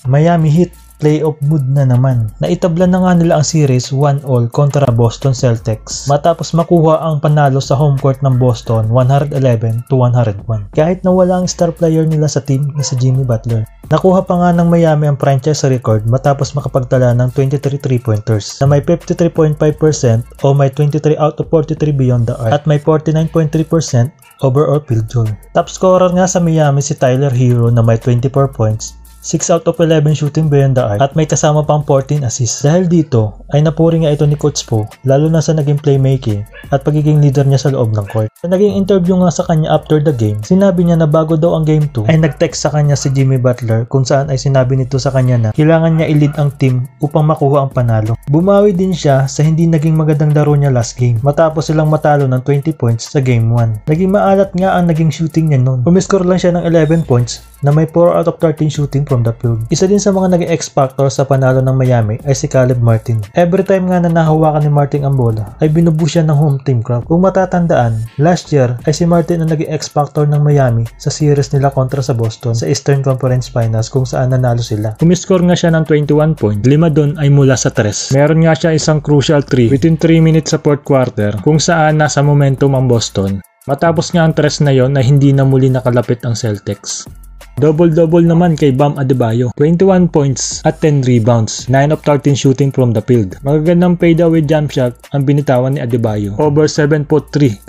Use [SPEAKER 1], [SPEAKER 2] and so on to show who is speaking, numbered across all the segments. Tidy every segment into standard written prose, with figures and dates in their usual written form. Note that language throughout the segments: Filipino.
[SPEAKER 1] Miami Heat, playoff mood na naman. Naitabla na nga nila ang series 1-all kontra Boston Celtics matapos makuha ang panalo sa home court ng Boston 111-101. Kahit na wala ang star player nila sa team na si Jimmy Butler. Nakuha pa nga ng Miami ang franchise record matapos makapagtala ng 23 3-pointers na may 53.5% o may 23 out of 43 beyond the arc at may 49.3% overall field goal. Top scorer nga sa Miami si Tyler Hero na may 24 points, 6 out of 11 shooting beyond the arc at may kasama pang 14 assists. Dahil dito ay napuri nga ito ni Coach Po lalo na sa naging playmaking at pagiging leader niya sa loob ng court. Sa naging interview nga sa kanya after the game, sinabi niya na bago daw ang game 2 ay nag-text sa kanya si Jimmy Butler kung saan ay sinabi nito sa kanya na kailangan niya i-lead ang team upang makuha ang panalo. Bumawi din siya sa hindi naging magandang laro niya last game matapos silang matalo ng 20 points sa game 1. Naging maalat nga ang naging shooting niya noon. Umiscore lang siya ng 11 points na may 4 out of 13 shooting from the field. Isa din sa mga naging X-factor sa panalo ng Miami ay si Caleb Martin. Every time nga na nahawakan ni Martin ang bola ay binubu siya ng home team crowd. Kung matatandaan, last year ay si Martin ang naging X-factor ng Miami sa series nila kontra sa Boston sa Eastern Conference Finals kung saan nanalo sila. Umiscore nga siya ng 21 points, 5 doon ay mula sa 3. Meron nga siya isang crucial 3 within 3 minutes sa fourth quarter kung saan nasa momentum ang Boston. Matapos nga ang 3 na yon ay hindi na muli nakalapit ang Celtics. Double-double naman kay Bam Adebayo. 21 points at 10 rebounds. 9 of 13 shooting from the field. Magagandang fadeaway jump shot ang binitawan ni Adebayo. Over 7'3"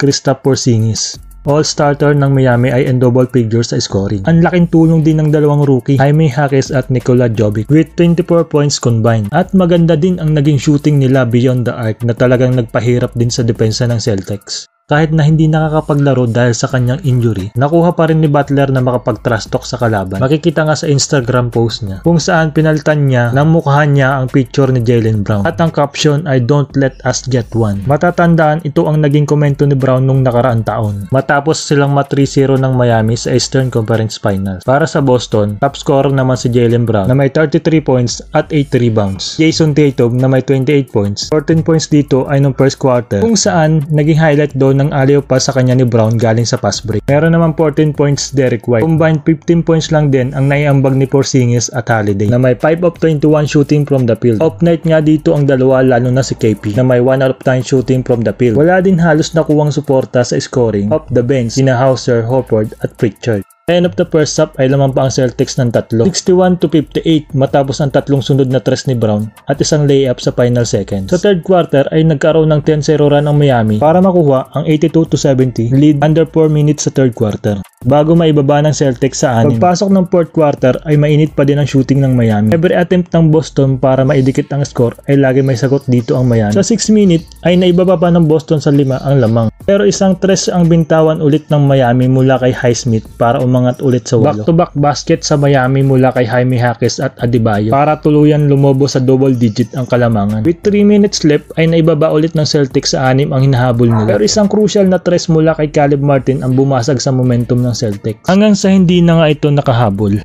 [SPEAKER 1] Kristaps Porzingis. All-starter ng Miami ay in double figures sa scoring. Ang laking tulong din ng dalawang rookie, Jaime Jaquez at Nikola Jovic with 24 points combined. At maganda din ang naging shooting nila beyond the arc na talagang nagpahirap din sa depensa ng Celtics. Kahit na hindi nakakapaglaro dahil sa kanyang injury, nakuha pa rin ni Butler na makapag-trash talk sa kalaban. Makikita nga sa Instagram post niya kung saan pinalitan niya ng mukhaan niya ang picture ni Jaylen Brown at ang caption ay "Don't let us get one". Matatandaan ito ang naging komento ni Brown nung nakaraang taon matapos silang ma-3-0 ng Miami sa Eastern Conference Finals. Para sa Boston, top scorer naman si Jaylen Brown na may 33 points at 8 rebounds. Jason Tatum na may 28 points. 14 points dito ay nung first quarter kung saan naging highlight doon ng alley-oop pass sa kanya ni Brown galing sa pass break. Meron naman 14 points Derek White. Combined 15 points lang din ang naiambag ni Porzingis at Holiday na may 5 of 21 shooting from the field. Off night nga dito ang dalawa lalo na si KP na may 1 out of 10 shooting from the field. Wala din halos nakuwang suporta sa scoring off the bench sina Hauser, Horford at Pritchard. End of the first half ay lamang pa ang Celtics ng 3. 61-58 matapos ang 3 sunod na 3 ni Brown at isang layup sa final seconds. Sa third quarter ay nagkaroon ng 10-0 run ang Miami para makuha ang 82-70 lead under 4 minutes sa third quarter. Bago maibaba ng Celtics sa 6. Pagpasok ng fourth quarter ay mainit pa din ang shooting ng Miami. Every attempt ng Boston para maidikit ang score ay lagi may sagot dito ang Miami. Sa 6 minute ay naibaba pa ng Boston sa 5 ang lamang. Pero isang 3 ang bintawan ulit ng Miami mula kay Highsmith para umangat ulit sa 8. Back-to-back basket sa Miami mula kay Jaime Jaquez at Adebayo para tuluyan lumobo sa double digit ang kalamangan. With 3 minutes left ay naibaba ulit ng Celtics sa 6 ang hinahabol nila. Pero isang crucial na 3 mula kay Caleb Martin ang bumasag sa momentum ng Celtics. Hanggang sa hindi na nga ito nakahabol.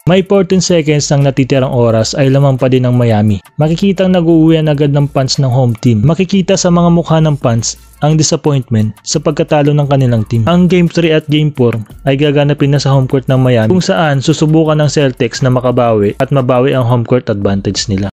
[SPEAKER 1] May 14 seconds ng natitirang oras ay lamang pa din ng Miami. Makikitang nag-uuwian agad ng fans ng home team. Makikita sa mga mukha ng fans ang disappointment sa pagkatalo ng kanilang team. Ang Game 3 at Game 4 ay gaganapin na sa home court ng Miami kung saan susubukan ng Celtics na makabawi at mabawi ang home court advantage nila.